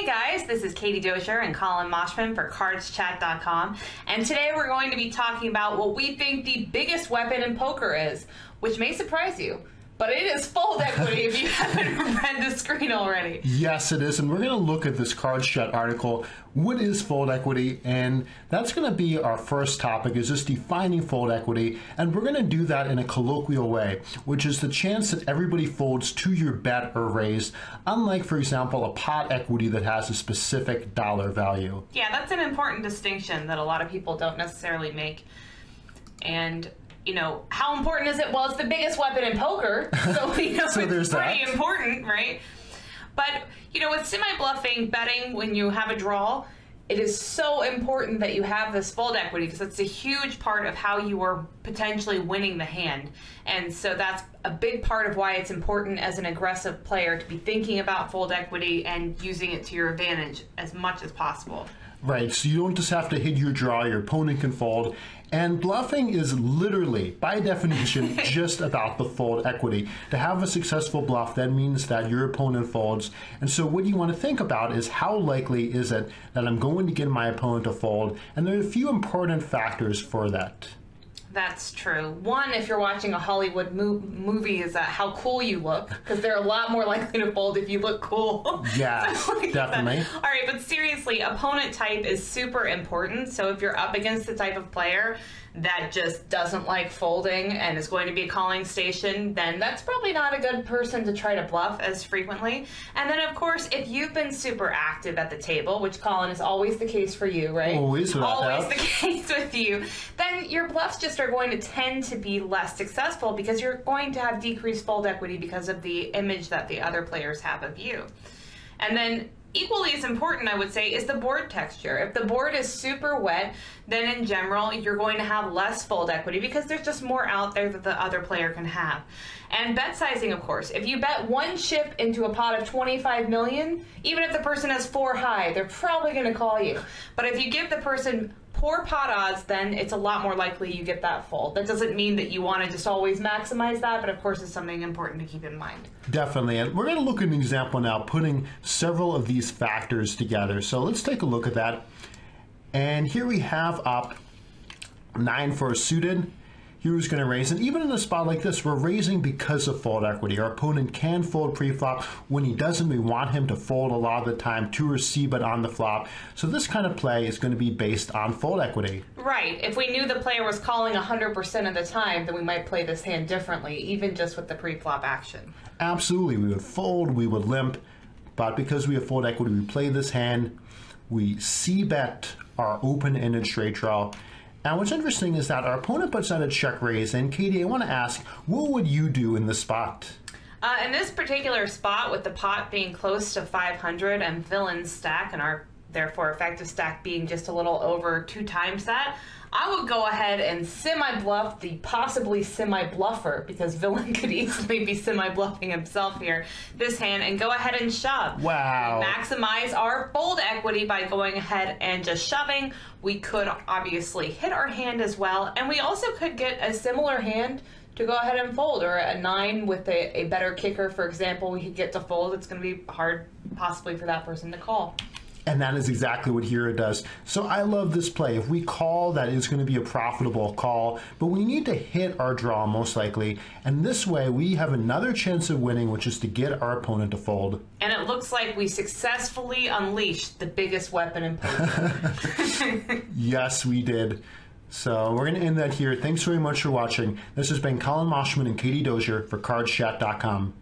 Hey guys, this is Dozier and Collin Moshman for CardsChat.com, and today we're going to be talking about what we think the biggest weapon in poker is, which may surprise you, but it is fold equity if you haven't read the screen already. Yes, it is, and we're going to look at this CardsChat article. What is fold equity? And that's going to be our first topic, is just defining fold equity, and we're going to do that in a colloquial way, which is the chance that everybody folds to your bet or raise, unlike, for example, a pot equity that has a specific dollar value. Yeah, that's an important distinction that a lot of people don't necessarily make. And you know, how important is it? Well, it's the biggest weapon in poker, so you know, so it's pretty important, right? But you know, with semi-bluffing betting, when you have a draw, it is so important that you have this fold equity because it's a huge part of how you are potentially winning the hand. And so that's a big part of why it's important as an aggressive player to be thinking about fold equity and using it to your advantage as much as possible. Right, so you don't just have to hit your draw, your opponent can fold. And bluffing is literally, by definition, just about the fold equity. To have a successful bluff, that means that your opponent folds. And so what you want to think about is how likely is it that I'm going to get my opponent to fold? And there are a few important factors for that. That's true. One, if you're watching a Hollywood movie, is that how cool you look, because they're a lot more likely to fold if you look cool. Yeah, definitely. All right, but seriously, opponent type is super important. So if you're up against the type of player that just doesn't like folding and is going to be a calling station, then that's probably not a good person to try to bluff as frequently. And then, of course, if you've been super active at the table, which, Collin, is always the case for you, right? Always the case with you, then your bluffs just are going to tend to be less successful because you're going to have decreased fold equity because of the image that the other players have of you. And then equally as important, I would say, is the board texture. If the board is super wet, then in general, you're going to have less fold equity because there's just more out there that the other player can have. And bet sizing, of course. If you bet one chip into a pot of 25 million, even if the person has 4 high, they're probably going to call you. But if you give the person poor pot odds, then it's a lot more likely you get that fold. That doesn't mean that you want to just always maximize that, but of course it's something important to keep in mind. Definitely, and we're going to look at an example now, putting several of these factors together. So let's take a look at that. And here we have up 9 for a suited. Here who's going to raise, and even in a spot like this, we're raising because of fold equity. Our opponent can fold pre-flop. When he doesn't, we want him to fold a lot of the time to receive it on the flop. So this kind of play is going to be based on fold equity. Right. If we knew the player was calling 100% of the time, then we might play this hand differently, even just with the pre-flop action. Absolutely. We would fold, we would limp, but because we have fold equity, we play this hand, we c-bet our open-ended straight draw. And what's interesting is that our opponent puts out a check raise, and Katie, I want to ask, what would you do in this spot? In this particular spot, with the pot being close to 500 and villain's stack, and our therefore effective stack being just a little over 2 times that, I would go ahead and semi-bluff the possibly semi-bluffer, because villain could easily be semi-bluffing himself here, this hand, and go ahead and shove. Wow. Maximize our fold equity by going ahead and just shoving. We could obviously hit our hand as well, and we also could get a similar hand to go ahead and fold, or a 9 with a better kicker, for example, we could get to fold. It's going to be hard possibly for that person to call. And that is exactly what Hero does. So I love this play. If we call, that is going to be a profitable call, but we need to hit our draw most likely. And this way we have another chance of winning, which is to get our opponent to fold. And it looks like we successfully unleashed the biggest weapon in poker. Yes, we did. So we're going to end that here. Thanks very much for watching. This has been Collin Moshman and Katie Dozier for CardsChat.com.